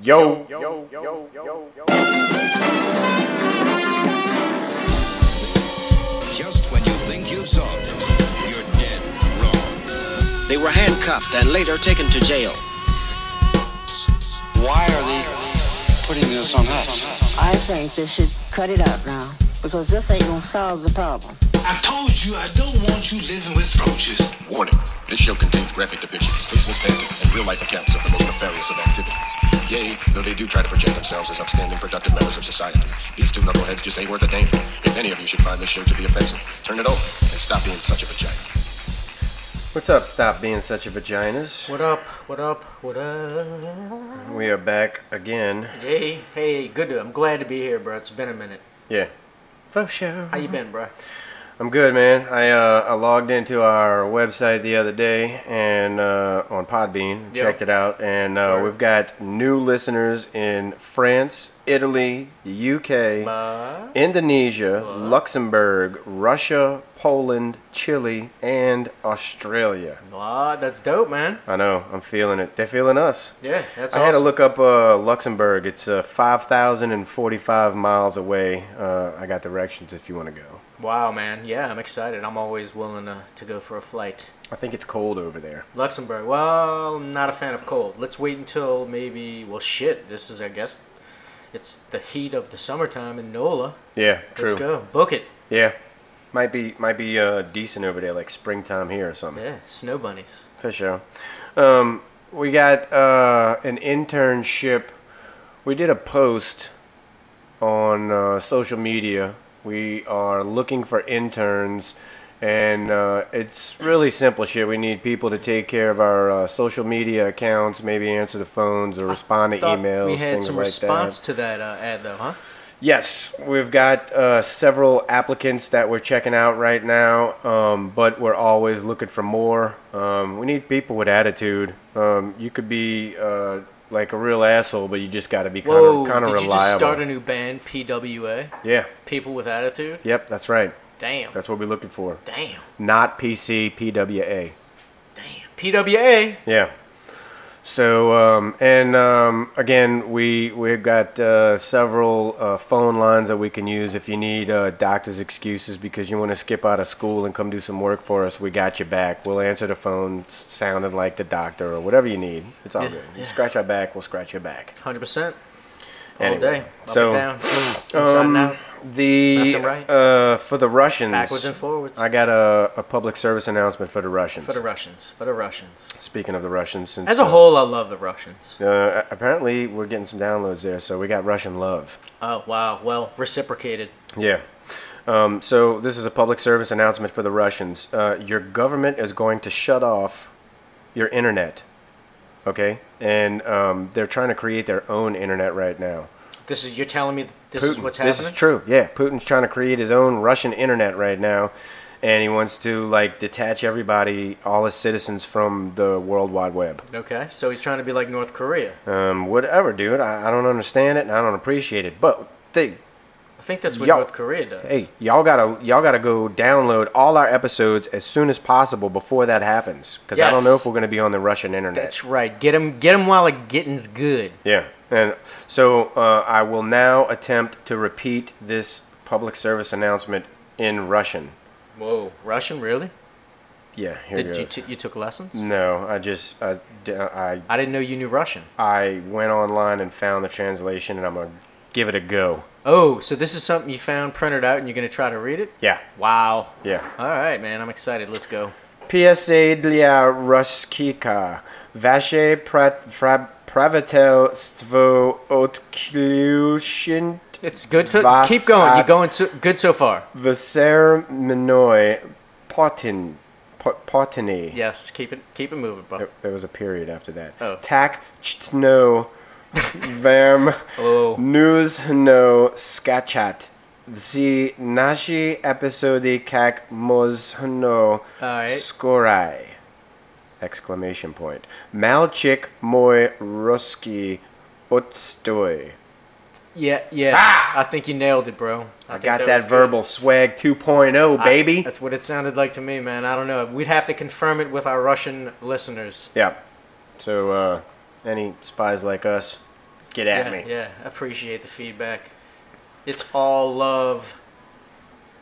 Yo. Just when you think you've solved it, you're dead wrong. They were handcuffed and later taken to jail. Why are they putting this on us? I think they should cut it out now, because this ain't gonna solve the problem. I told you I don't want you living with roaches. Warning. This show contains graphic depictions, tasteless banter, and real-life accounts of the most nefarious of activities. Yea, though they do try to project themselves as upstanding, productive members of society, these two knuckleheads just ain't worth a damn. If any of you should find this show to be offensive, turn it off and stop being such a vagina. What's up, stop being such a vaginas? What up? What up? What up? We are back again. Hey, good. I'm glad to be here, bro. It's been a minute. Yeah. For sure. How you been, bro? I'm good, man. I logged into our website the other day and on Podbean, checked it out, and we've got new listeners in France, Italy, UK, Indonesia, Luxembourg, Russia, Poland, Chile, and Australia. Wow, that's dope, man. I know. I'm feeling it. They're feeling us. Yeah, that's awesome. I had to look up Luxembourg. It's 5,045 miles away. I got directions if you want to go. Wow, man. Yeah, I'm excited. I'm always willing to go for a flight. I think it's cold over there. Luxembourg. Well, I'm not a fan of cold. Let's wait until maybe, well, shit. This is, I guess, it's the heat of the summertime in NOLA. Yeah, true. Let's go. Book it. Yeah. Might be decent over there, like springtime here or something. Yeah, snow bunnies. For sure. We got an internship. We did a post on social media. We are looking for interns, and it's really simple shit. We need people to take care of our social media accounts, maybe answer the phones or respond to emails, we had things some like response that. to that ad, though, huh? Yes, we've got several applicants that we're checking out right now, but we're always looking for more. We need people with attitude. You could be like a real asshole, but you just got to be kind of reliable. Did you just start a new band, PWA? Yeah. People with attitude? Yep, that's right. Damn. That's what we're looking for. Damn. Not PC, PWA. Damn. PWA? Yeah. So, again, we've got several phone lines that we can use if you need doctor's excuses because you want to skip out of school and come do some work for us. We got your back. We'll answer the phone sounding like the doctor or whatever you need. It's all good. You scratch our back, we'll scratch your back. 100%. All Anyway, day. Up and down. Inside and out. The left and right. for the Russians, backwards and forwards. I got a public service announcement for the Russians. For the Russians. Speaking of the Russians, since as a whole, I love the Russians. Apparently, we're getting some downloads there, so we got Russian love. Oh wow! Well, reciprocated. Yeah. So this is a public service announcement for the Russians. Your government is going to shut off your internet. Okay, and they're trying to create their own internet right now. You're telling me this is what's happening? This is true. Yeah, Putin's trying to create his own Russian internet right now, and he wants to like detach everybody, all his citizens, from the World Wide Web. Okay, so he's trying to be like North Korea. Whatever, dude. I don't understand it, and I don't appreciate it. But I think that's what North Korea does. Hey, y'all gotta go download all our episodes as soon as possible before that happens, because I don't know if we're gonna be on the Russian internet. That's right. Get them while it getting's good. Yeah, and so I will now attempt to repeat this public service announcement in Russian. Whoa, Russian, really? Yeah, here it goes. You took lessons? No, I didn't know you knew Russian. I went online and found the translation, and I'm gonna give it a go. Oh, so this is something you found printed out and you're going to try to read it? Yeah. Wow. Yeah. All right, man. I'm excited. Let's go. PSA для Ruskika. Vaše pravitelstvo odключent. It's good. Keep going. You're going good so far. Vaser mnoi potiny. Yes. Keep it moving, bro. There was a period after that. Oh. Tak chtno. Vam news no skachat. The nashi episode kak mozno skorai! Exclamation point. Malchik moi ruski odstoy. Yeah. I think you nailed it, bro. I got that verbal swag 2.0, baby. That's what it sounded like to me, man. I don't know. We'd have to confirm it with our Russian listeners. Yeah. So, any spies like us, get at me. Yeah, appreciate the feedback. It's all love.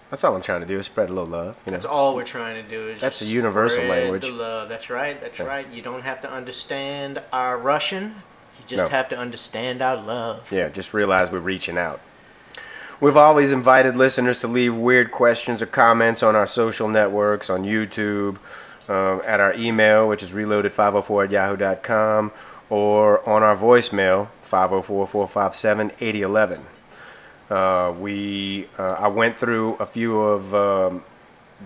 That's all I'm trying to do is spread a little love. You know? That's all we're trying to do is That's just a universal spread language. the love. That's right. That's Yeah. right. You don't have to understand our Russian. You just No. have to understand our love. Yeah, just realize we're reaching out. We've always invited listeners to leave weird questions or comments on our social networks, on YouTube, at our email, which is reloaded504@yahoo.com, or on our voicemail, 504-457-8011. I went through a few of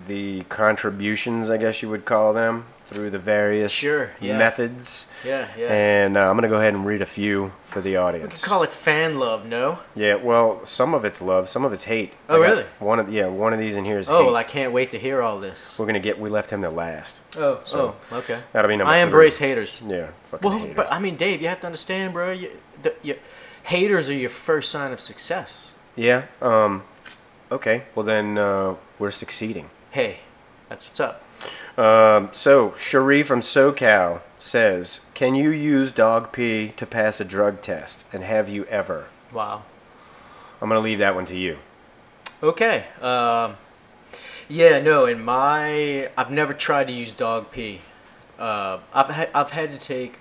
the contributions, I guess you would call them, through the various methods. Yeah. And I'm going to go ahead and read a few for the We audience. can call it fan love, no? Yeah, well, some of it's love, some of it's hate. Oh, really? One of these in here is Oh, hate. well, I can't wait to hear all this. We left him to last. Oh, okay. That'll be number I 3. embrace haters. Yeah, fucking Well, haters. but I mean, Dave, you have to understand, bro. Haters are your first sign of success. Yeah, okay. Well, then we're succeeding. Hey, that's what's up. So, Cherie from SoCal says, can you use dog pee to pass a drug test? And have you ever? Wow. I'm going to leave that one to you. Okay. Yeah, no. I've never tried to use dog pee. I've had to take.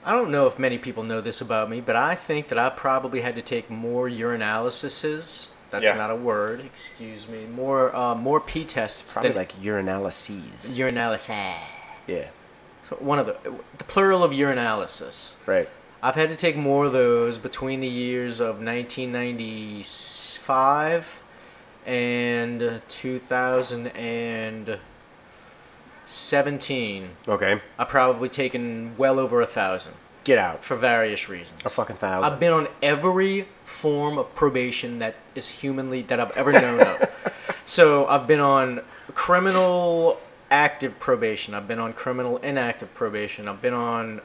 I don't know if many people know this about me, but I think that I probably had to take more urinalyses. That's not a word. Excuse me. More pee tests. Probably like urinalyses. Urinalysis. Yeah. So one of the plural of urinalysis. Right. I've had to take more of those between the years of 1995 and 2017. Okay. I've probably taken well over 1,000 Get out. for various reasons. A fucking 1,000. I've been on every form of probation that I've ever known of. So I've been on criminal active probation. I've been on criminal inactive probation. I've been on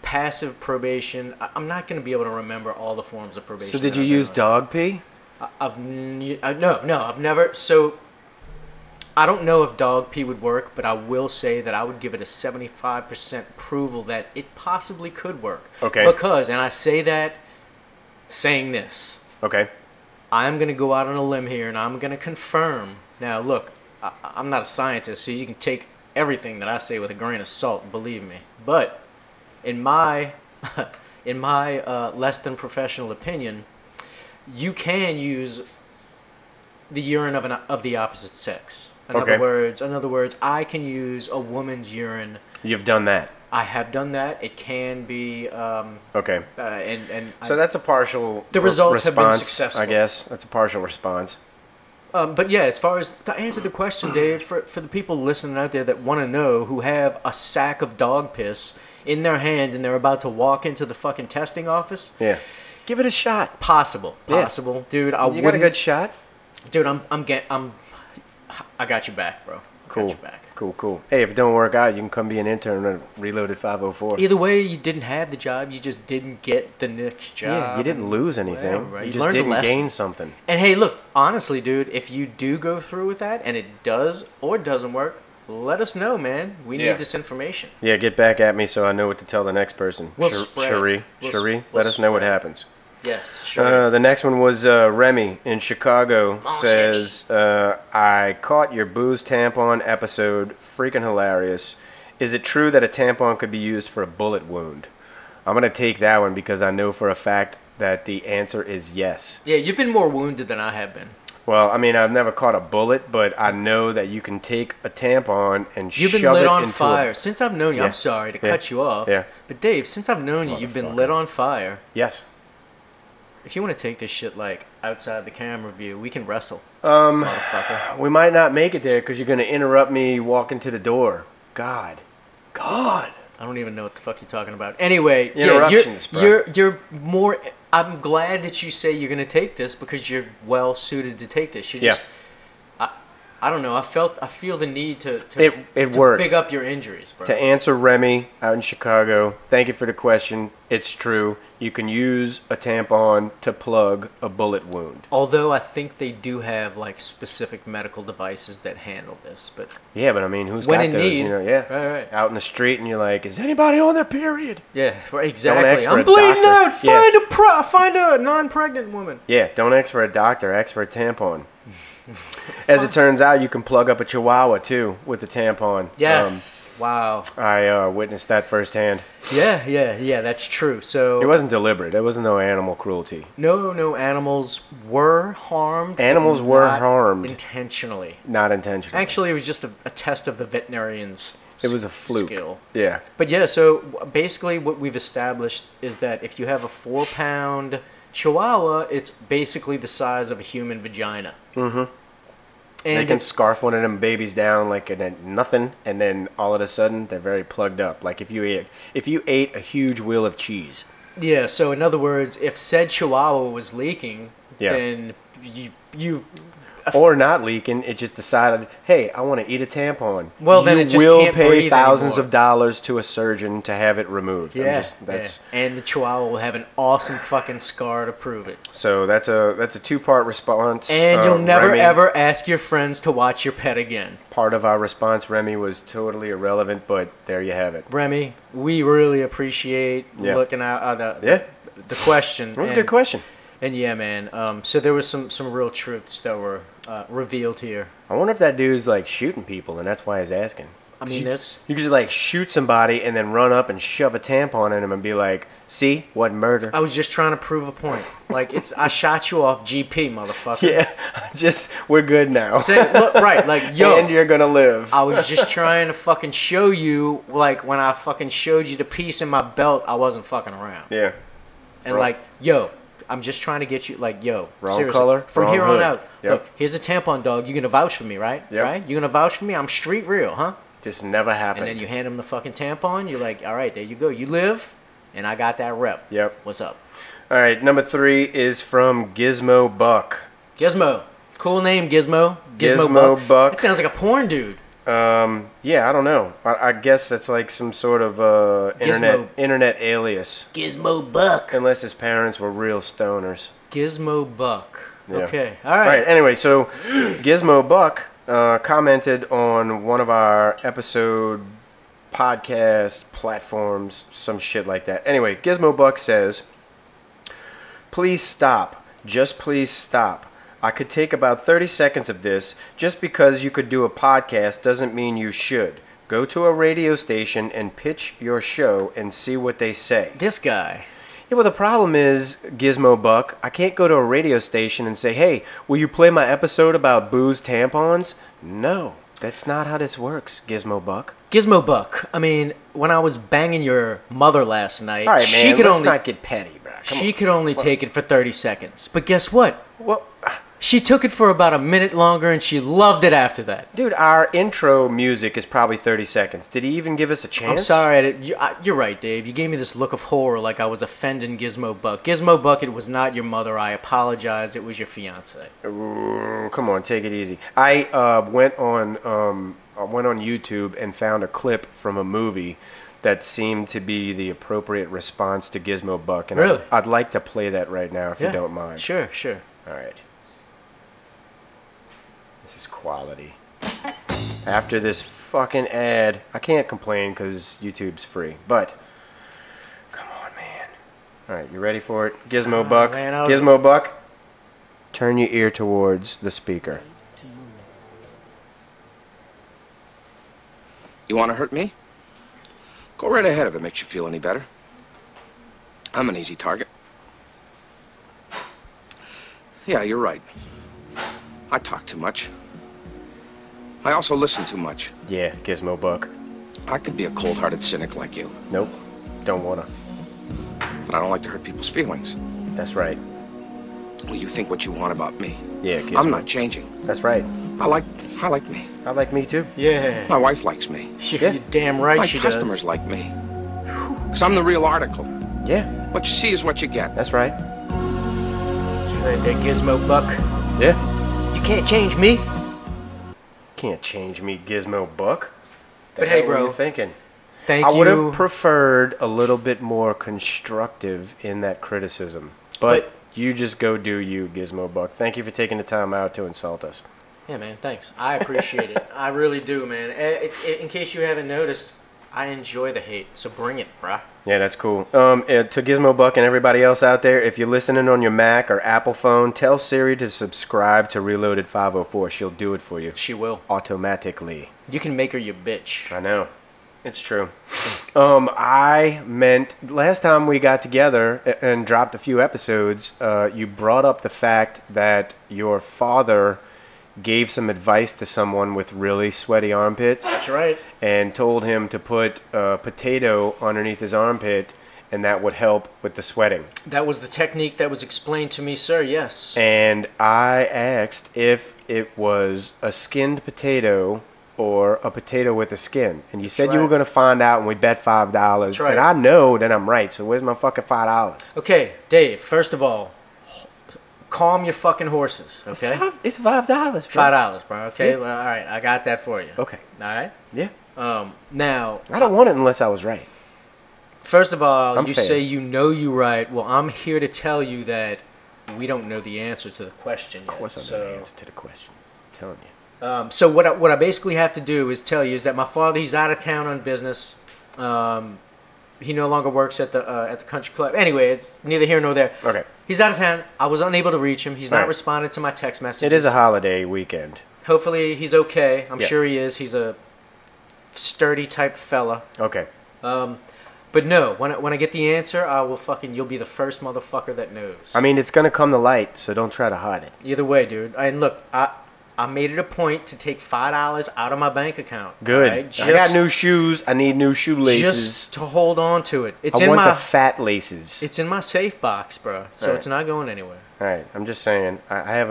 passive probation. I'm not going to be able to remember all the forms of probation. So did you use dog pee? No, I've never. So I don't know if dog pee would work, but I will say that I would give it a 75% approval that it possibly could work. Okay. Because, and I say that saying this, Okay. I'm going to go out on a limb here and I'm going to confirm. Now, look, I'm not a scientist, so you can take everything that I say with a grain of salt, believe me. But in my less than professional opinion, you can use the urine of the opposite sex. In other words, I can use a woman's urine. You've done that. I have done that. It can be. Okay. So that's a partial. The results have been response, successful. I guess that's a partial response. But yeah, as far as to answer the question, Dave, for the people listening out there that want to know, who have a sack of dog piss in their hands and they're about to walk into the fucking testing office. Yeah. Give it a shot. Possible, Yeah. dude. You got a good shot. Dude, I got you back, bro. Cool. Got you back. Cool. Hey, if it don't work out, you can come be an intern at Reloaded504. Either way, you didn't have the job. You just didn't get the next job. Yeah, you didn't lose anything. Whatever, right? You You just learned a didn't lesson. gain something. And hey, look, honestly, dude, if you do go through with that and it does or doesn't work, let us know, man. We Yeah. need this information. Yeah, get back at me so I know what to tell the next person. We'll spread. Cherie, We'll let us know what spread. happens. Yes, sure. The next one was Remy in Chicago says, I caught your booze tampon episode. Freaking hilarious. Is it true that a tampon could be used for a bullet wound? I'm going to take that one because I know for a fact that the answer is yes. Yeah, you've been more wounded than I have been. Well, I mean, I've never caught a bullet, but I know that you can take a tampon and You've shove been lit it on into fire. Since I've known you, Yeah. I'm sorry to Yeah. cut you off. Yeah. But Dave, since I've known you, you've been Motherfucker. lit on fire. Yes. If you want to take this shit like outside the camera view, we can wrestle. Motherfucker. We might not make it there because you're going to interrupt me walking to the door. God. I don't even know what the fuck you're talking about. Anyway, Interruptions, bro. you're more. I'm glad that you say you're gonna take this because you're well suited to take this. You just, I I don't know. I feel the need to It works. big up your injuries, bro. To answer Remy out in Chicago, thank you for the question. It's true. You can use a tampon to plug a bullet wound. Although I think they do have like specific medical devices that handle this, but Yeah, but I mean, who's when got in those? need, You know, yeah. right. Out in the street, and you're like, is anybody on their period? Yeah, Don't exactly. ask for I'm a bleeding doctor. out. Find a non-pregnant woman. Yeah, don't ask for a doctor. Ask for a tampon. As it turns out, you can plug up a chihuahua too with a tampon. Yes. Wow. I witnessed that firsthand. Yeah. That's true. So It wasn't deliberate. There wasn't no animal cruelty. no animals were harmed. Animals but were not harmed. intentionally. Not intentional. Actually, it was just a test of the veterinarian's it was a fluke. skill. Yeah. But yeah, so basically what we've established is that if you have a 4-pound Chihuahua, it's basically the size of a human vagina. Mm-hmm. And They can scarf one of them babies down like nothing, and then all of a sudden they're very plugged up. Like if you ate a huge wheel of cheese. yeah, so in other words, if said Chihuahua was leaking, Yeah. then you Or not leaking, it just decided, hey, I want to eat a tampon. Well, then it just will can't pay breathe thousands anymore. of dollars to a surgeon to have it removed. That's and the Chihuahua will have an awesome fucking scar to prove it. So that's a two-part response. And you'll never Remy, ever ask your friends to watch your pet again. Part of our response, Remy, was totally irrelevant, but there you have it. Remy, we really appreciate Yeah. looking at Yeah, the question. it was a good question. And yeah, man. So there was some real truths that were revealed here. I wonder if that dude's like shooting people, and that's why he's asking. I mean, this. You could just like shoot somebody and then run up and shove a tampon in him and be like, "See, what murder?" I was just trying to prove a point. Like I shot you off GP, motherfucker. Yeah, we're good now. Look, right, like yo. And you're gonna live. I was just trying to fucking show you, like when I fucking showed you the piece in my belt, I wasn't fucking around. Yeah. And Bro. like, yo, I'm just trying to get you, like, yo, Wrong seriously, color, from wrong here on hood. out. Yep. Look, here's a tampon, dog. You gonna vouch for me, right? Yep. Right? You gonna vouch for me? I'm street real, huh? This never happened. And then you hand him the fucking tampon. You're like, all right, there you go. You live, and I got that rep. Yep. What's up? All right, number 3 is from Gizmo Buck. Gizmo. Cool name, Gizmo. Gizmo Buck. It sounds like a porn dude. Yeah, I don't know. I guess that's like some sort of internet alias. Gizmo Buck. Unless his parents were real stoners. Gizmo Buck. Yeah. Okay. All right. Anyway, so Gizmo Buck commented on one of our episode podcast platforms, some shit like that. Anyway, Gizmo Buck says, "Please stop. Just please stop. I could take about 30 seconds of this. Just because you could do a podcast doesn't mean you should. Go to a radio station and pitch your show and see what they say." This guy. Yeah, well, the problem is, Gizmo Buck, I can't go to a radio station and say, "Hey, will you play my episode about booze tampons?" No, that's not how this works, Gizmo Buck. Gizmo Buck. I mean, when I was banging your mother last night, All right, man, she could let's only not get petty, bro. she could only take it for 30 seconds. But guess what? Well, She took it for about a minute longer, and she loved it after that. dude, our intro music is probably 30 seconds. Did he even give us a chance? I'm sorry. You're right, Dave. You gave me this look of horror like I was offending Gizmo Buck. Gizmo Buck, it was not your mother. I apologize. It was your fiance. Ooh, come on, take it easy. I went on YouTube and found a clip from a movie that seemed to be the appropriate response to Gizmo Buck. And Really? I'd like to play that right now if you don't mind. Sure. All right. This is quality. After this fucking ad, I can't complain because YouTube's free. But, come on, man. All right, you ready for it? Gizmo Buck. Man, Gizmo Buck, turn your ear towards the speaker. You want to hurt me? Go right ahead if it makes you feel any better. I'm an easy target. Yeah, you're right. I talk too much. I also listen too much. Yeah, Gizmo Buck. I could be a cold-hearted cynic like you, Nope, don't wanna. but I don't like to hurt people's feelings. That's right. Well, you think what you want about me. Yeah, Gizmo. I'm not changing. That's right. I like me. I like me too. Yeah. My wife likes me. You're damn right My she customers does. like me. Because I'm the real article. Yeah, What you see is what you get. that's right. Right there, Gizmo Buck. Yeah. You can't change me. can't change me, Gizmo Buck. But hey, What are bro. you thinking? Thank I you. would have preferred a little bit more constructive in that criticism. But you just go do you, Gizmo Buck. Thank you for taking the time out to insult us. Yeah, man, thanks. I appreciate it. I really do, man. In case you haven't noticed, I enjoy the hate, so bring it, bruh. Yeah, that's cool. To Gizmo Buck and everybody else out there, if you're listening on your Mac or Apple phone, tell Siri to subscribe to Reloaded504. She'll do it for you. She will. Automatically. You can make her your bitch. I know. It's true. I meant last time we got together and dropped a few episodes, you brought up the fact that your father gave some advice to someone with really sweaty armpits. That's right. And told him to put a potato underneath his armpit, and that would help with the sweating. That was the technique that was explained to me, sir, yes. And I asked if it was a skinned potato or a potato with a skin. And you said you were going to find out, and we bet $5. That's right. And I know that I'm right, so where's my fucking $5? Okay, Dave, first of all, calm your fucking horses, okay? It's $5, bro. $5, bro, okay? Yeah. Well, all right, I got that for you. Okay. All right? Yeah. Now... I don't want it unless I was right. First of all, I'm you fair. say you know you right. Well, I'm here to tell you that we don't know the answer to the question yet. Of course I know the answer to the question. I'm telling you. So what I basically have to do is tell you is that my father, he's out of town on business. He no longer works at the country club. Anyway, it's neither here nor there. Okay. He's out of town. I was unable to reach him. He's not Right. responded to my text messages. It is a holiday weekend. Hopefully he's okay. I'm Yeah. sure he is. He's a sturdy type fella. Okay. But no, when I get the answer, I will you'll be the first motherfucker that knows. I mean, it's going to come to light, so don't try to hide it. Either way, dude. And look, I made it a point to take $5 out of my bank account. Good. Right? I got new shoes. I need new shoelaces. Just to hold on to it. It's I in want my the fat laces. It's in my safe box, bro. So Right. it's not going anywhere. All right. I'm just saying. I have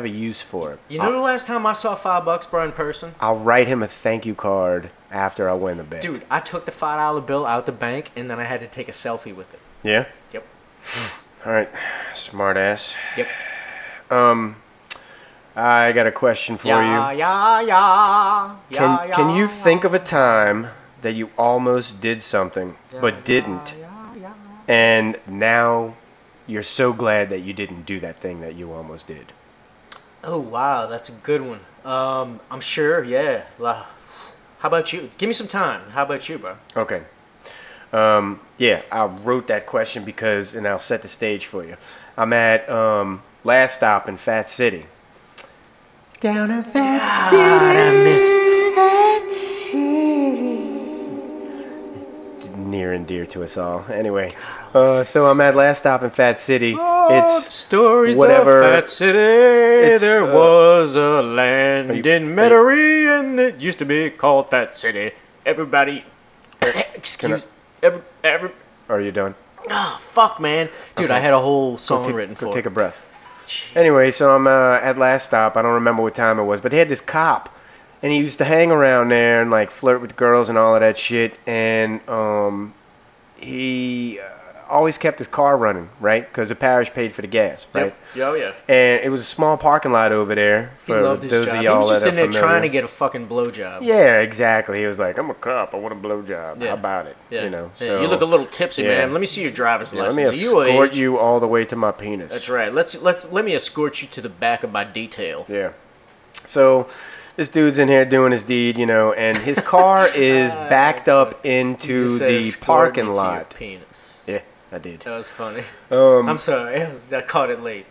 a use for it. You know the last time I saw $5, bro, in person? I'll write him a thank you card after I win the bet. Dude, I took the $5 bill out the bank and then I had to take a selfie with it. Yeah. Yep. All right. Smart ass. Yep. I got a question for you. Yeah. Can you think of a time that you almost did something but didn't, and now you're so glad that you didn't do that thing that you almost did? Oh, wow, that's a good one. I'm sure, yeah. How about you? Give me some time. How about you, bro? Okay. Yeah, I wrote that question because, and I'll set the stage for you. I'm at last stop in Fat City. Down in Fat City. Near and dear to us all. Anyway, so I'm at last stop in Fat City. It's stories whatever. of Fat City. There was a land in Metairie, and it used to be called Fat City. Everybody, every. Are you done? Oh, fuck, man. Dude, I had a whole song written for Go it. take a breath. Anyway, so I'm at last stop. I don't remember what time it was, but they had this cop, and he used to hang around there and like flirt with girls and all of that shit. And he always kept his car running, right? Because the parish paid for the gas, right? Yep. Oh, yeah. And it was a small parking lot over there He for loved his those job. of y'all He was just that are in there familiar. trying to get a fucking blowjob. Yeah, exactly. He was like, "I'm a cop. I want a blowjob. Yeah. How about it?" Yeah. You know. Yeah, So you look a little tipsy, yeah. man. Let me see your driver's Yeah, let license. me Are you escort age? you all the way to my penis. That's right. Let me escort you to the back of my detail. Yeah. So this dude's in here doing his deed, you know, and his car is backed up You into just said the escort me parking to your lot. penis. Yeah, I did. That was funny. Um, I'm sorry. I caught it late.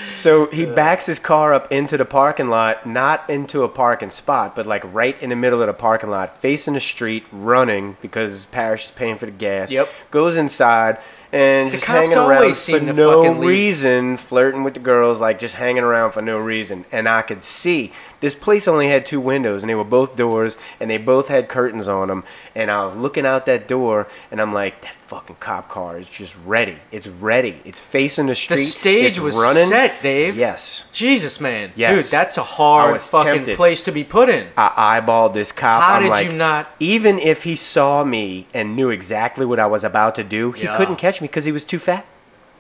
So he backs his car up into the parking lot, not into a parking spot, but like right in the middle of the parking lot, facing the street, running because his parish is paying for the gas. Yep. Goes inside and The just cops hanging around always for seem to no fucking leave. reason, flirting with the girls, like just hanging around for no reason. And I could see this place only had 2 windows, and they were both doors, and they both had curtains on them. And I was looking out that door, and I'm like, that fucking cop car is just ready. It's ready. It's facing the street. The stage It's was running. set, Dave. Yes. Jesus, man. Yes. Dude, that's a I hard was fucking tempted. place to be put in. I eyeballed this cop. How I'm did like, you not? even if he saw me and knew exactly what I was about to do, he Yeah. couldn't catch me because he was too fat.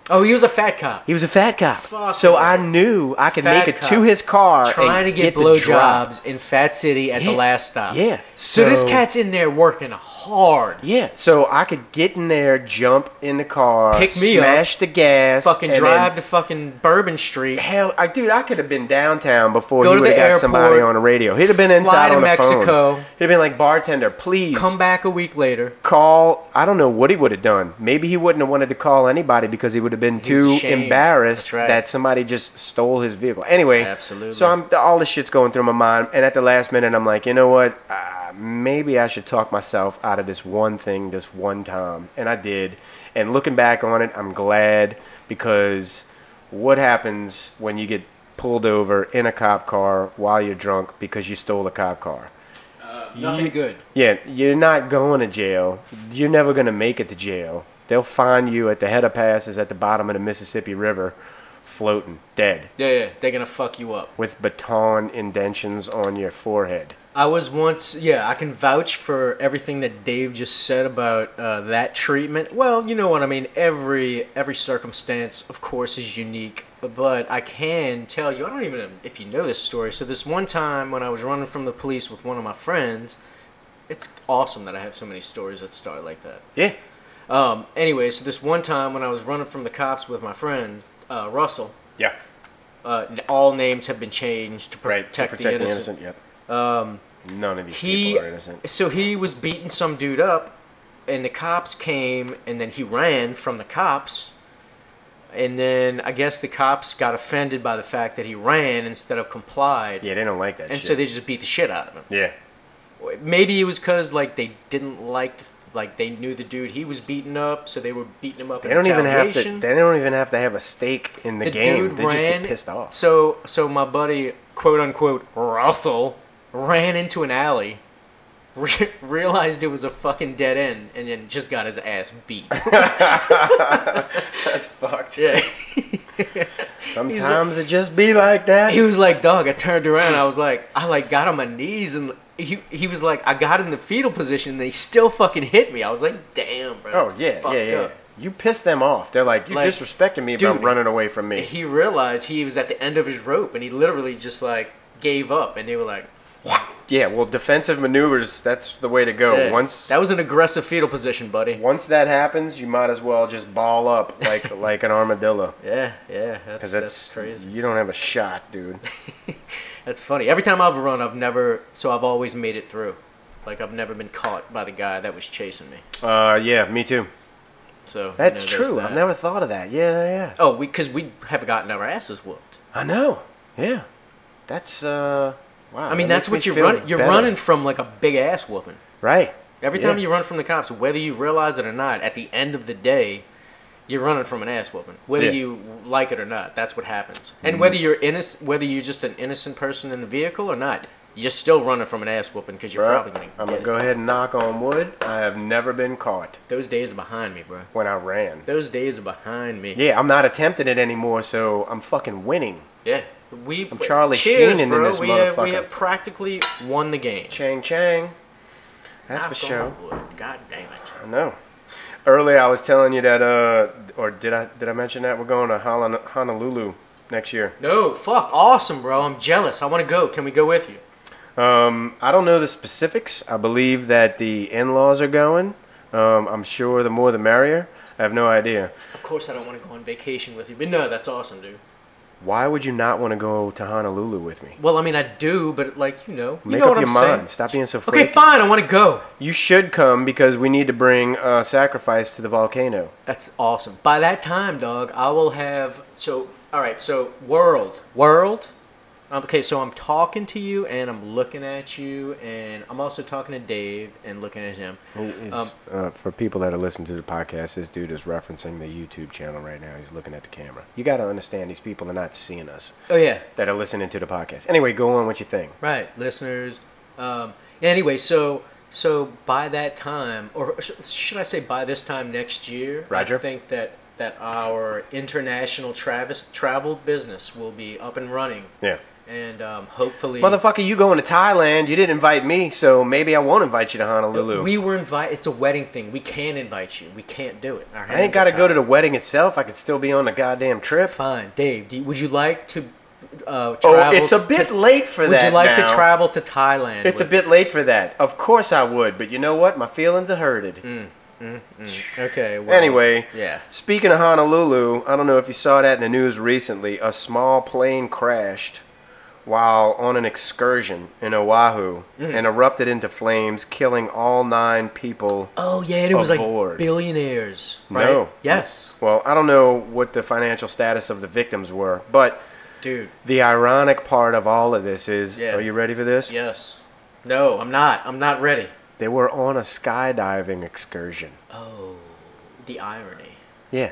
Oh, he was a fat cop. He was a fat cop. Fuck so yeah. I knew I could Fat make it cop. to his car Trying and to get the drop. blowjobs in Fat City at the Yeah. last stop. Yeah. So this So- cat's in there working hard. Yeah, so I could get in there, jump in the car, Pick me up, smash the gas, Fucking and drive then- to fucking Bourbon Street. Hell, dude, I could have been downtown before Go he to would have the got somebody airport, on the radio. He'd have been inside fly to on the Mexico. phone. He'd have been like, bartender, please Come back a week later. call. I don't know what he would have done. Maybe he wouldn't have wanted to call anybody because he would have been He was too ashamed. embarrassed That's right. that somebody just stole his vehicle. Anyway, Absolutely. so all this shit's going through my mind, and at the last minute, I'm like, you know what? Maybe I should talk myself out of this one thing this one time, and I did. And looking back on it, I'm glad, because what happens when you get pulled over in a cop car while you're drunk because you stole a cop car? Nothing good. Yeah, you're not going to jail. You're never going to make it to jail. They'll find you at the head of passes at the bottom of the Mississippi River, floating, dead, Yeah, they're gonna fuck you up. with baton indentions on your forehead. I was once, I can vouch for everything that Dave just said about that treatment. Well, you know what I mean. Every circumstance, of course, is unique. But I can tell you, I don't even know if you know this story. So this one time when I was running from the police with one of my friends, it's awesome that I have so many stories that start like that. Yeah. Anyway, so this one time when I was running from the cops with my friend, Russell, Yeah. all names have been changed to Right. protect, To protect the innocent. Yep. Um, None of these he people are innocent. so he was beating some dude up, and the cops came, and then he ran from the cops, and then I guess the cops got offended by the fact that he ran instead of complied, Yeah, they don't like that and shit. so they just beat the shit out of him. Yeah. Maybe it was because like they didn't like they knew the dude he was beating up, so they were beating him up. They in don't even have to. retaliation. They don't even have to have a stake in the The game. dude They just get ran, pissed off. So my buddy, quote unquote Russell, ran into an alley, realized it was a fucking dead end, and then just got his ass beat. That's fucked. Yeah. Sometimes it just be like that. He was like, dog, I turned around, I got on my knees, and he was like, I got in the fetal position, and they still fucking hit me. I was like, damn, bro. Oh that's yeah, fucked yeah. up. You pissed them off. They're like, you're Like, disrespecting me dude, by running away from me. He realized he was at the end of his rope, and he literally just like gave up, and they were like, Yeah, well, defensive maneuvers, that's the way to go. yeah. Once That was an aggressive fetal position, buddy. once that happens, you might as well just ball up like an armadillo. Yeah, Because that's crazy. You don't have a shot, dude. That's funny. Every time I've run, I've always made it through. Like, I've never been caught by the guy that was chasing me. Yeah, me too. So That's there's true. that. I've never thought of that. Yeah. Oh, because we have gotten our asses whooped. I know. Yeah. That's wow. I mean, that that's makes what me you're feel running. You're better. running from like a big ass whooping. Right. Every time Yeah. you run from the cops, whether you realize it or not, at the end of the day, you're running from an ass whooping. Whether Yeah. you like it or not, that's what happens. And whether you're innocent, whether you're just an innocent person in the vehicle or not, you're still running from an ass whooping because you're Bro, probably gonna. I'm get gonna it. go ahead and knock on wood. I have never been caught Those days are behind me, bro. when I ran. Those days are behind me. Yeah, I'm not attempting it anymore, so I'm fucking winning. Yeah. I'm Charlie Cheers, Sheening in bro. this we motherfucker. have practically won the game. Chang Chang. That's for Knock sure. on wood. God damn it. I know. Earlier I was telling you that, or did I mention that we're going to Honolulu next year? No, fuck, awesome, bro. I'm jealous. I want to go. Can we go with you? I don't know the specifics. I believe that the in-laws are going. I'm sure the more the merrier. I have no idea. Of course, I don't want to go on vacation with you, but no, that's awesome, dude. Why would you not want to go to Honolulu with me? Well, I mean, I do, but like, you know Make what up your I'm mind. saying. Stop being so flaky. Okay, fine. I want to go. You should come because we need to bring a sacrifice to the volcano. That's awesome. By that time, dog, I will have. So, all right. So, world. Okay, so I'm talking to you and I'm looking at you, and I'm also talking to Dave and looking at him. For people that are listening to the podcast, this dude is referencing the YouTube channel right now. He's looking at the camera. You got to understand, these people are not seeing us. Oh yeah. That are listening to the podcast. Anyway, go on with your thing. Right, listeners. Anyway, so by that time, or should I say by this time next year, Roger. I think that our international travel business will be up and running. Yeah. and hopefully... Motherfucker, you going to Thailand? You didn't invite me, so maybe I won't invite you to Honolulu. We were invited. It's a wedding thing. We can't invite you. We can't do it. I ain't got to go to the wedding itself. I could still be on the goddamn trip. Fine. Dave, would you like to travel... Oh, it's a bit late for that Would you like now. to travel to Thailand? It's a bit late for that. Of course I would, but you know what? My feelings are hurted. Okay, well... Anyway, yeah. Speaking of Honolulu, I don't know if you saw that in the news recently. A small plane crashed while on an excursion in Oahu and erupted into flames, killing all 9 people. Oh, yeah, and it was aboard. like billionaires, right? No. Yes. Well, I don't know what the financial status of the victims were, but Dude. the ironic part of all of this is, are you ready for this? Yes. No, I'm not. I'm not ready. They were on a skydiving excursion. Oh, the irony. Yeah.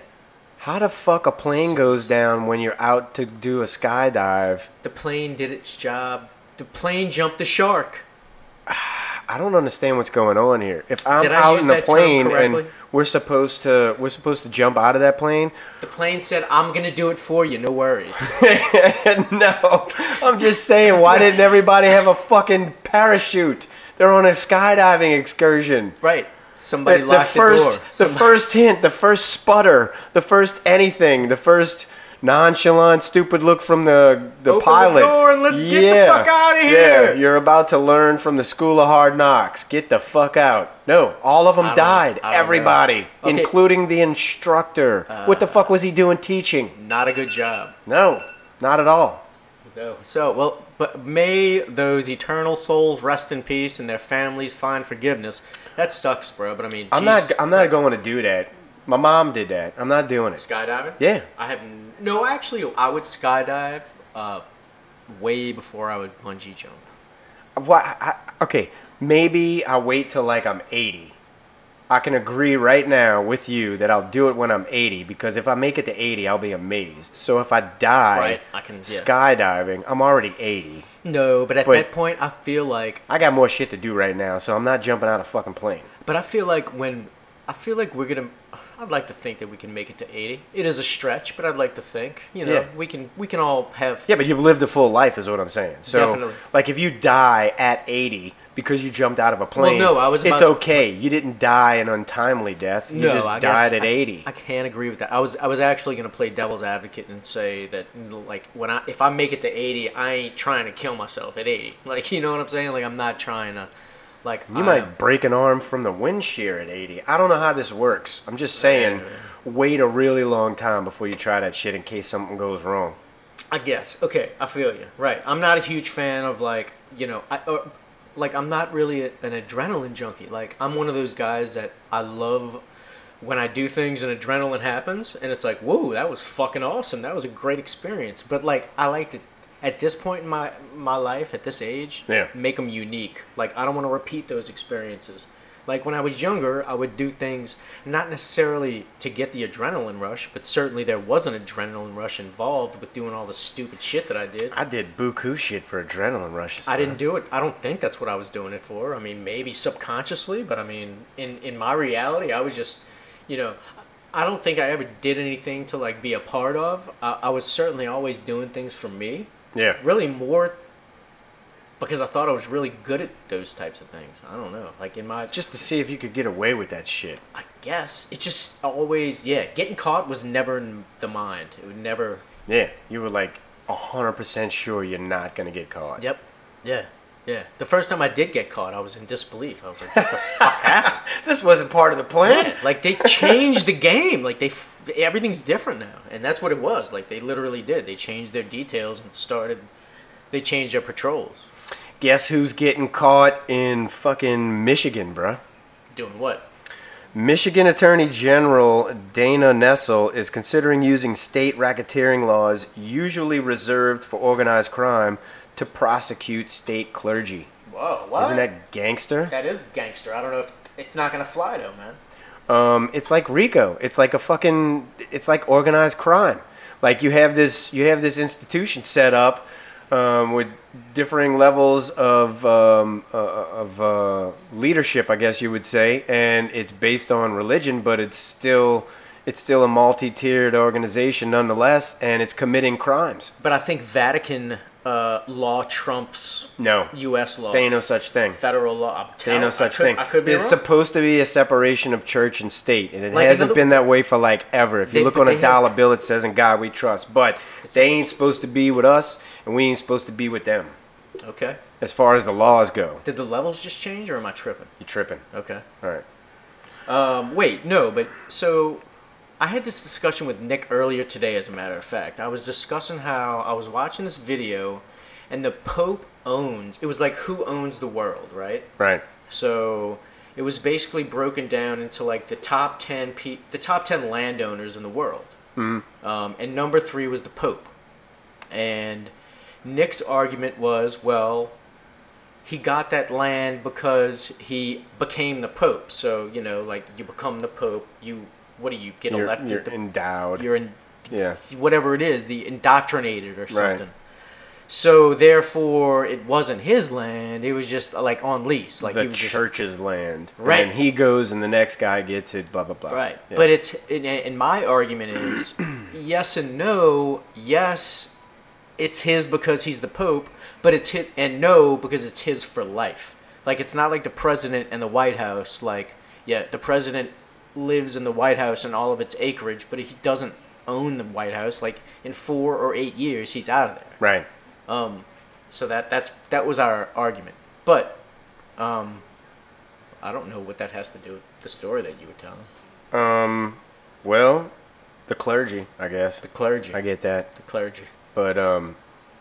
How the fuck a plane goes down when you're out to do a skydive? The plane did its job. The plane jumped the shark. I don't understand what's going on here. If I'm Did I out use in a that term plane correctly? and we're supposed to jump out of that plane, The plane said, I'm going to do it for you. No worries. no, I'm just saying, why didn't everybody have a fucking parachute? They're on a skydiving excursion. Right. Somebody locked the door. The first hint, the first sputter, the first anything, the first nonchalant, stupid look from the Open pilot. the door and let's get the fuck out of here. Yeah, you're about to learn from the School of Hard Knocks. Get the fuck out. No, all of them died. I don't Everybody, know. Okay. including the instructor. What the fuck was he doing teaching? Not a good job. No, not at all. No. So, well, but may those eternal souls rest in peace and their families find forgiveness. That sucks, bro. But I mean, I'm not going to do that. My mom did that. I'm not doing it. Skydiving? Yeah. I have no. Actually, I would skydive way before I would bungee jump. Okay, maybe I'll wait till like I'm 80. I can agree right now with you that I'll do it when I'm 80, because if I make it to 80, I'll be amazed. So if I die skydiving, I'm already 80. No, but at that point, I feel like I got more shit to do right now, so I'm not jumping out of a fucking plane. But I feel like we're gonna. I'd like to think that we can make it to 80. It is a stretch, but I'd like to think, we can all have. Yeah, but you've lived a full life, is what I'm saying. So, Definitely. like, if you die at 80 because you jumped out of a plane, well, no, it's okay. You didn't die an untimely death. You just died at 80. I can't agree with that. I was actually gonna play devil's advocate and say that, like, if I make it to 80, I ain't trying to kill myself at 80. Like, you know what I'm saying? Like, I'm not trying to. Like, you might break an arm from the wind shear at 80. I don't know how this works. I'm just saying, wait a really long time before you try that shit in case something goes wrong. I guess. Okay, I feel you. Right. I'm not a huge fan of, like, I'm not really an adrenaline junkie. Like, I'm one of those guys that I love when I do things and adrenaline happens, and it's like, whoa, that was fucking awesome. That was a great experience. But, like, I like to, at this point in my life, at this age, make them unique. Like, I don't want to repeat those experiences. Like, when I was younger, I would do things not necessarily to get the adrenaline rush, but certainly there was an adrenaline rush involved with doing all the stupid shit that I did. I did buku shit for adrenaline rushes. I didn't do it. I don't think that's what I was doing it for. I mean, maybe subconsciously, but I mean, in my reality, I was just, I don't think I ever did anything to, like, be a part of. I was certainly always doing things for me. Yeah. Really more because I thought I was really good at those types of things. I don't know. Like, just to see if you could get away with that shit. I guess. It just always, getting caught was never in the mind. It would never. Yeah. You were like 100% sure you're not going to get caught. Yep. Yeah. Yeah. The first time I did get caught, I was in disbelief. I was like, what the fuck happened? This wasn't part of the plan. Yeah, like, they changed the game. Like, everything's different now. And that's what it was. Like, they literally did. They changed their details and they changed their patrols. Guess who's getting caught in fucking Michigan, bruh? Doing what? Michigan Attorney General Dana Nessel is considering using state racketeering laws usually reserved for organized crime to prosecute state clergy. Whoa, what? Isn't that gangster? That is gangster. I don't know if it's not going to fly, though, man. It's like RICO. It's like it's like organized crime. Like, you have this institution set up with differing levels of leadership, I guess you would say, and it's based on religion, but it's still a multi-tiered organization nonetheless, and it's committing crimes. But I think Vatican law trumps No. U.S. law. There ain't no such thing. Federal law. There ain't no such thing. I could be There's wrong. supposed to be a separation of church and state, and it Like, hasn't another- been that way for like ever. If you look on a they dollar bill, it says "In God We Trust," but they ain't supposed to be with us, and we ain't supposed to be with them. Okay. As far as the laws go, Did the levels just change, or am I tripping? you're tripping. Okay. All right. Wait, no, but so I had this discussion with Nick earlier today, as a matter of fact. I was discussing how I was watching this video, and the Pope owns, it was like who owns the world, right? Right. So it was basically broken down into like the top 10 landowners in the world. And number 3 was the Pope. And Nick's argument was, well, he got that land because he became the Pope. So, you know, like you become the Pope, what do you get elected? You're endowed. You're in, Yeah. whatever it is, the indoctrinated or something. Right. So therefore, it wasn't his land. It was just like on lease, like The he was just- church's land. Right. And he goes, and the next guy gets it. Blah blah blah. right. Yeah. But it's and my argument is yes and no. Yes, it's his because he's the Pope, but it's his, and no, because it's his for life. Like, it's not like the president and the White House. Like, yeah, the president lives in the White House and all of its acreage, but he doesn't own the White House. Like, in 4 or 8 years, he's out of there. Right. So that was our argument. But I don't know what that has to do with the story that you were telling. Well, the clergy, I guess. The clergy. I get that. The clergy. But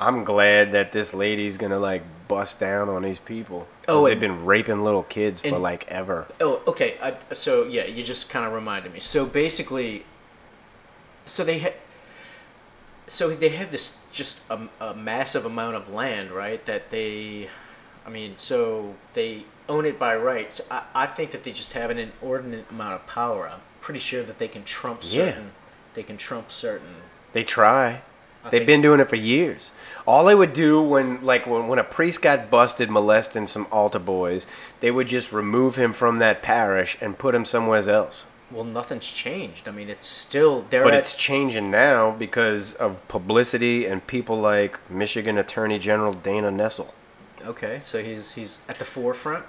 I'm glad that this lady's gonna like bust down on these people. Oh, they've and- been raping little kids for and- like ever. Oh, okay. So yeah, you just kind of reminded me. So basically, so they have this just a massive amount of land, right? That so they own it by rights. I think that they just have an inordinate amount of power. I'm pretty sure that they can trump certain. They can trump certain. They try. They've think- been doing it for years. All they would do when a priest got busted molesting some altar boys, they would just remove him from that parish and put him somewhere else. Well, nothing's changed. I mean, it's still there. But it's changing now because of publicity and people like Michigan Attorney General Dana Nessel. Okay, so he's at the forefront.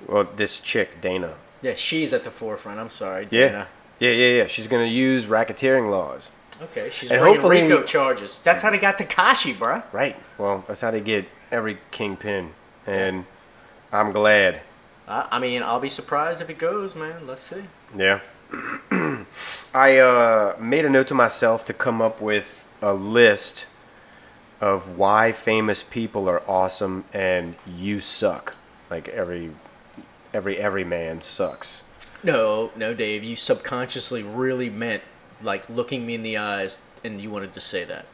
Well, this chick, Dana. Yeah, she's at the forefront. I'm sorry. Yeah. Dana. Yeah. She's going to use racketeering laws. Okay, she's And bringing hopefully- RICO charges. That's how they got Tekashi, bruh. Right. Well, that's how they get every kingpin. And I'm glad. I mean, I'll be surprised if it goes, man. Let's see. Yeah. I made a note to myself to come up with a list of why famous people are awesome and you suck. Like every man sucks. No, Dave. You subconsciously really meant, like, looking me in the eyes, and you wanted to say that.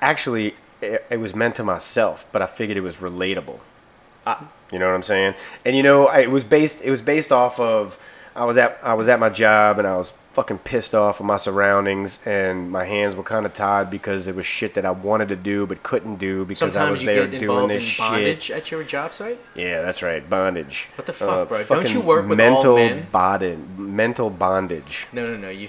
Actually, it was meant to myself, but I figured it was relatable. You know what I'm saying? And you know, it was based off of I was at my job and I was fucking pissed off with my surroundings and my hands were kind of tied because it was shit that I wanted to do but couldn't do because I was there doing this shit. Bondage at your job site? Yeah, that's right, bondage. What the fuck, bro? Don't fucking you work with mental all men? mental bondage. No. You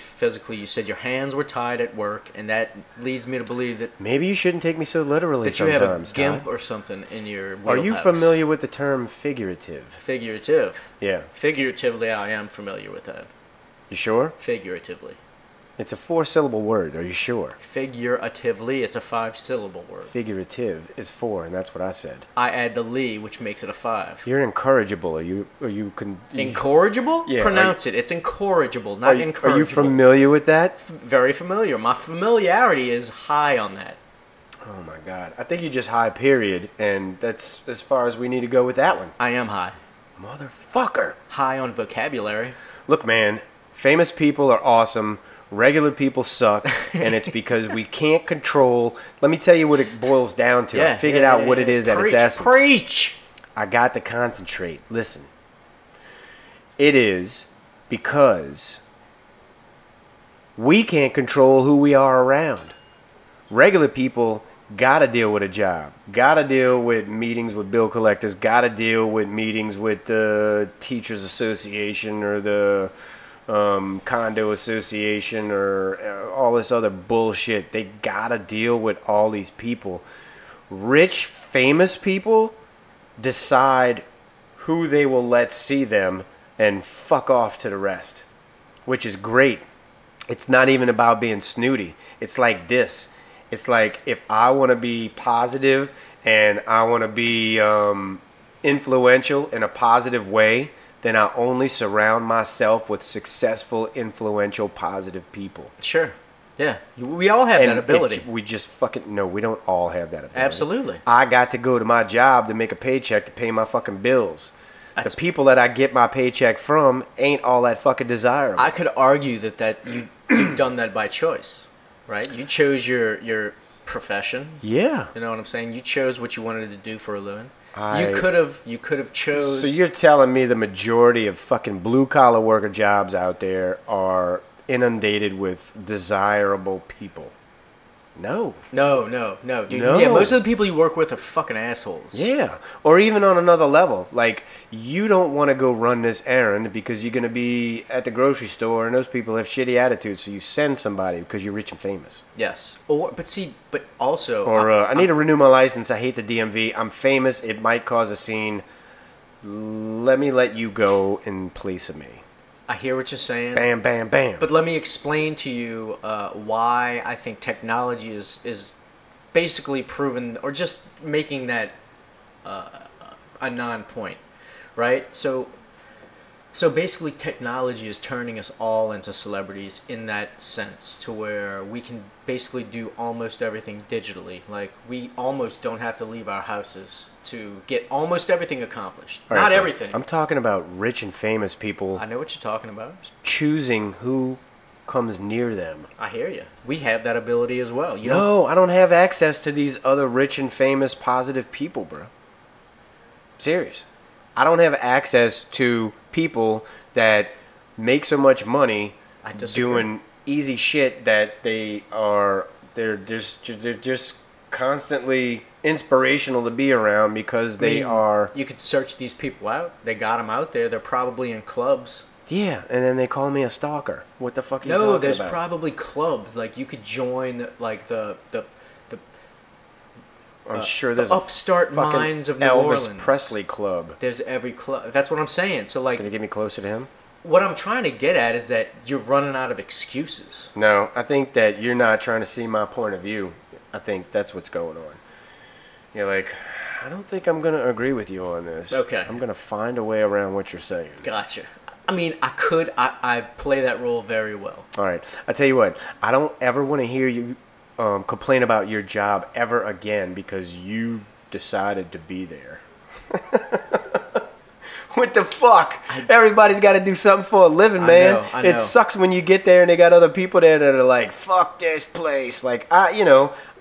said your hands were tied at work, and that leads me to believe that Maybe you shouldn't take me so literally you have a sometimes. gimp Todd. or something in your Are you wheelhouse. familiar with the term figurative? Figurative. Yeah. Figuratively, I am familiar with that. You sure? Figuratively. It's a 4-syllable word. Are you sure? Figuratively, it's a 5-syllable word. Figurative is 4, and that's what I said. I add the "ly," which makes it a 5. You're incorrigible. Are you Incorrigible? Yeah, Pronounce it. It's incorrigible, Are not you incorrigible. familiar with that? Very familiar. My familiarity is high on that. Oh my God! I think you just high period, and that's as far as we need to go with that one. I am high. Motherfucker! High on vocabulary. Look, man. Famous people are awesome. Regular people suck, and it's because we can't control. Let me tell you what it boils down to. I figured out what it is at its essence. Preach! I got to concentrate. Listen. It is because we can't control who we are around. Regular people gotta deal with a job, gotta deal with meetings with bill collectors, gotta deal with meetings with the teachers association or the condo association or all this other bullshit. They gotta deal with all these people rich, famous people decide who they will let see them and fuck off to the rest, which is great. It's not even about being snooty. It's like this. It's like if I want to be positive and I want to be influential in a positive way, then I only surround myself with successful, influential, positive people. Sure. Yeah. We all have that ability. We just fucking... No, we don't all have that ability. Absolutely. I got to go to my job to make a paycheck to pay my fucking bills. The people that I get my paycheck from ain't all that fucking desirable. I could argue that you've done that by choice, right? You chose your profession. Yeah. You know what I'm saying? You chose what you wanted to do for a living. You could have chose. So you're telling me the majority of fucking blue collar worker jobs out there are inundated with desirable people? No, dude. No. Yeah, most of the people you work with are fucking assholes. Yeah, or even on another level, like you don't want to go run this errand because you're gonna be at the grocery store and those people have shitty attitudes, so you send somebody because you're rich and famous. Yes, but also, I need to renew my license. I hate the DMV. I'm famous. It might cause a scene. Let me let you go in place of me. I hear what you're saying. Bam, bam, bam. But let me explain to you why I think technology is basically proven, or just making that a non-point, right? So basically technology is turning us all into celebrities in that sense, to where we can basically do almost everything digitally. Like, we almost don't have to leave our houses to get almost everything accomplished. Not everything. I'm talking about rich and famous people. I know what you're talking about. Choosing who comes near them. I hear you. We have that ability as well. No, I don't have access to these other rich and famous positive people, bro. Serious. I don't have access to people that make so much money doing easy shit that they're just constantly inspirational to be around because you could search these people out. They got them out there. They're probably in clubs. Yeah, and then they call me a stalker. What the fuck are you talking No, about? there's probably clubs. Like, you could join like the I'm sure there's the upstart minds of New Orleans. Elvis Presley club. There's every club. That's what I'm saying. So, like, it's gonna get me closer to him. What I'm trying to get at is that you're running out of excuses. No, I think that you're not trying to see my point of view. I think that's what's going on. You're like, I don't think I'm gonna agree with you on this. Okay. I'm gonna find a way around what you're saying. Gotcha. I mean, I play that role very well. All right. I tell you what, I don't ever want to hear you complain about your job ever again because you decided to be there. What the fuck? Everybody's got to do something for a living, man. I know. It sucks when you get there and they got other people there that are like, fuck this place. Like, I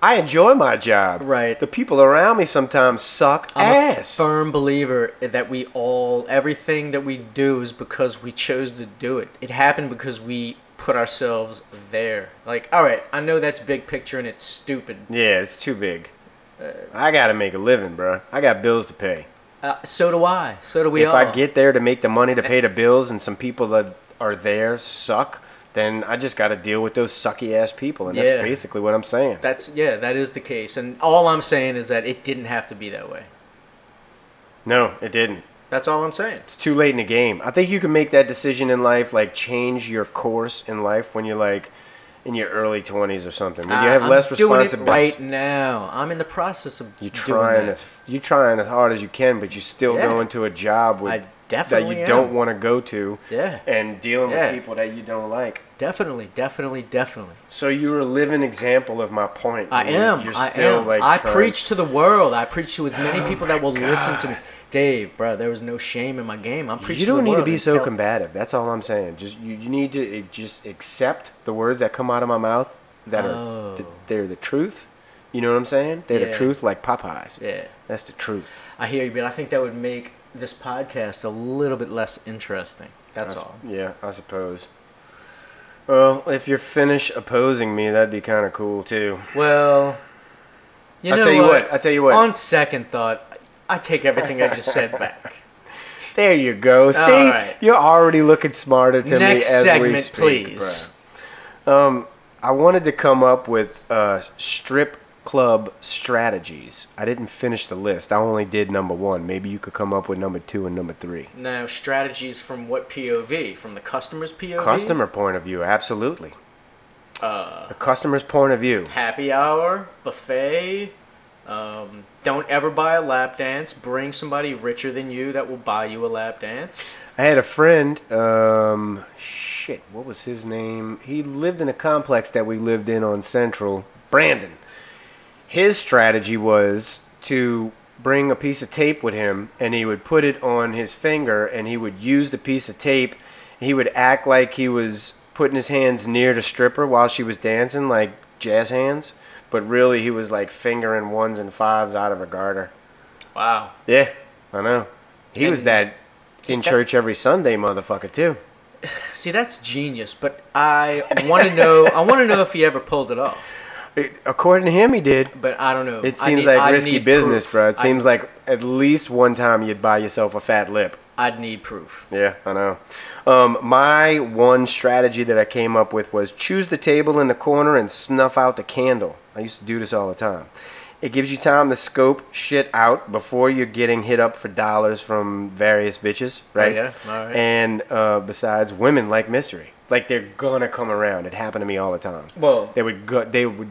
enjoy my job. Right. The people around me sometimes suck ass. I'm a firm believer that everything that we do is because we chose to do it. It happened because we put ourselves there. Like, all right, I know that's big picture and it's stupid. Yeah, it's too big. I got to make a living, bro. I got bills to pay. So do I. So do we all. If I get there to make the money to pay the bills and some people that are there suck, then I just got to deal with those sucky ass people, and that's basically what I'm saying. That is the case, and all I'm saying is that it didn't have to be that way. No, it didn't. That's all I'm saying. It's too late in the game. I think you can make that decision in life, like change your course in life when you're like in your early 20s or something. When you have less responsibilities. I'm doing it right now. I'm in the process of you're trying as hard as you can, but you're still going to a job that you don't want to go to, and dealing with people that you don't like. Definitely. So you're a living example of my point. I am. You're still I preach to the world. I preach to as many people that will listen to me. Dave, bro, there was no shame in my game. I'm preaching. You don't need to be so combative. That's all I'm saying. Just you need to just accept the words that come out of my mouth that they're the truth. You know what I'm saying? They're the truth, like Popeyes. Yeah, that's the truth. I hear you, but I think that would make this podcast a little bit less interesting. That's all. Yeah, I suppose. Well, if you're finished opposing me, that'd be kind of cool too. Well, I tell you what. On second thought, I take everything I just said back. There you go. See, you're already looking smarter to me as segment, we speak, please. bro. I wanted to come up with strip club strategies. I didn't finish the list. I only did number 1. Maybe you could come up with number 2 and number 3. Now, strategies from what POV? From the customer's POV? Customer point of view, absolutely. The customer's point of view. Happy hour, buffet. Don't ever buy a lap dance. Bring somebody richer than you that will buy you a lap dance. I had a friend, what was his name? He lived in a complex that we lived in on Central. Brandon. His strategy was to bring a piece of tape with him, and he would put it on his finger, and he would use the piece of tape. He would act like he was putting his hands near the stripper while she was dancing, like jazz hands. But really, he was like fingering 1s and 5s out of her garter. Wow. Yeah, I know. He was that in church every Sunday motherfucker, too. See, that's genius, but I want to know. I want to know if he ever pulled it off. According to him, he did. But I don't know. It seems like risky business, bro. It seems like at least one time you'd buy yourself a fat lip. I'd need proof. Yeah, I know. My one strategy that I came up with was choose the table in the corner and snuff out the candle. I used to do this all the time. It gives you time to scope shit out before you're getting hit up for dollars from various bitches, right? Oh, yeah, all right. And besides, women like mystery. Like, they're gonna come around. It happened to me all the time. Well, they would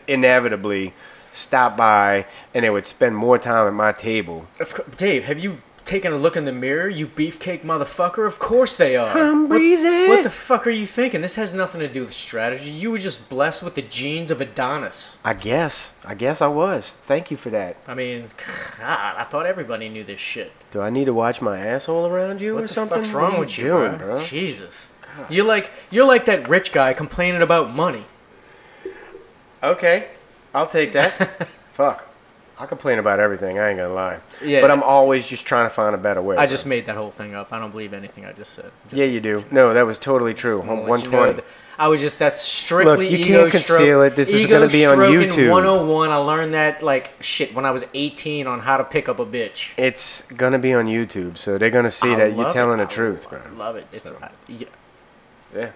inevitably stop by, and they would spend more time at my table. Dave, have you taken a look in the mirror, you beefcake motherfucker? Of course they are. I'm breezy. What the fuck are you thinking? This has nothing to do with strategy. You were just blessed with the genes of Adonis. I guess I was. Thank you for that. I mean, God, I thought everybody knew this shit. Do I need to watch my asshole around you or something? What the fuck's wrong with you, doing, bro? Jesus. God. You're like that rich guy complaining about money. Okay, I'll take that. Fuck. I complain about everything, I ain't gonna lie. Yeah. But I'm always just trying to find a better way. I just made that whole thing up. I don't believe anything I just said. Yeah, you do. No, that was totally true. 120. I was just, that's strictly Look, you can't conceal it. This is going to be on YouTube. 101. I learned that, like, shit, when I was 18 on how to pick up a bitch. It's going to be on YouTube, so they're going to see that you're telling the truth, bro. I love it. It's, yeah.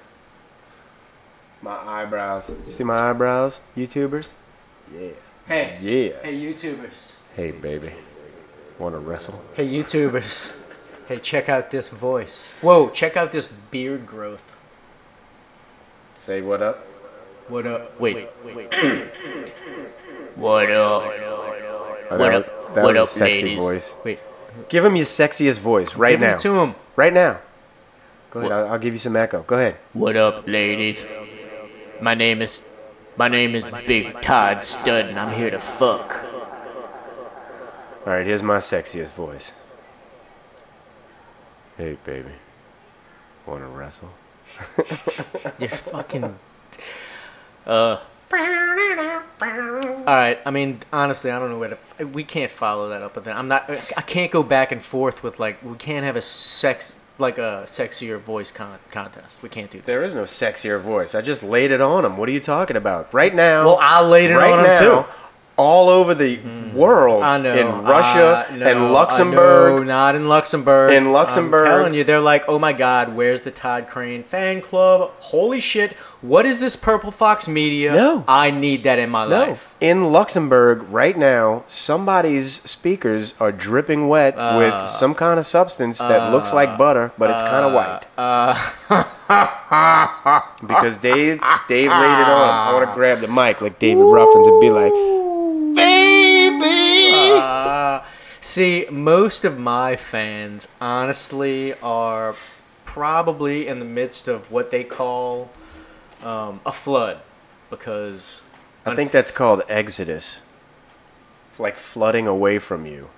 My eyebrows. You see my eyebrows, YouTubers? Yeah. Hey. Yeah. Hey, YouTubers. Hey, baby. Want to wrestle? Hey, YouTubers. Hey, check out this voice. Whoa, check out this beard growth. Say what up? What up? Wait. What up? What up? That was a sexy ladies? Voice. Wait. Give him your sexiest voice right now. Give it to him. Right now. Go ahead. I'll give you some echo. Go ahead. What up, ladies? My name is Big Todd Stud, and I'm here to fuck. All right, here's my sexiest voice. Hey, baby. Want to wrestle? You're fucking. Alright, I mean, honestly, I don't know where to. We can't follow that up with it. I can't go back and forth with, like, we can't have a sexier voice contest. We can't do that. There is no sexier voice. I just laid it on him. What are you talking about? Right now. Well, I laid it on him too. All over the world. I know. In Russia and Luxembourg. No, not in Luxembourg. In Luxembourg. I'm telling you, they're like, oh my God, where's the Todd Crane fan club? Holy shit, what is this Purple Fox Media? No. I need that in my life. In Luxembourg, right now, somebody's speakers are dripping wet with some kind of substance that looks like butter, but it's kind of white. Because Dave laid it on. I want to grab the mic like David Ruffins and be like, baby! See, most of my fans, honestly, are probably in the midst of what they call a flood, because I think that's called exodus, like flooding away from you.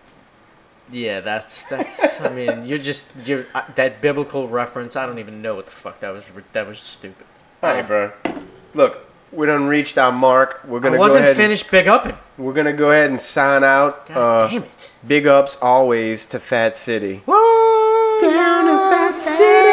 Yeah, that's. I mean, you're that biblical reference. I don't even know what the fuck that was. That was stupid. All right, bro. Look, we done reached our mark. We're gonna. I wasn't finished big upping. We're gonna go ahead and sign out. God damn it! Big ups always to Fat City. Whoa, down in Fat City.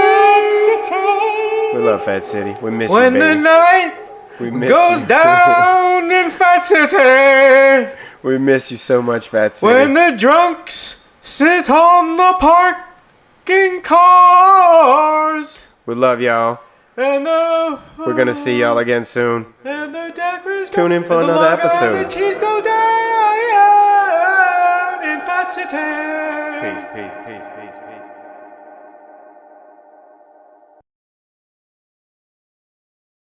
We love Fat City. We miss you, baby. When the night goes down in Fat City. We miss you so much, Fat City. When the drunks sit on the parking cars. We love y'all. And we're gonna see y'all again soon. And the decorations Tune in for another episode. Tears go down in Fat City. Peace, peace, peace, peace, peace.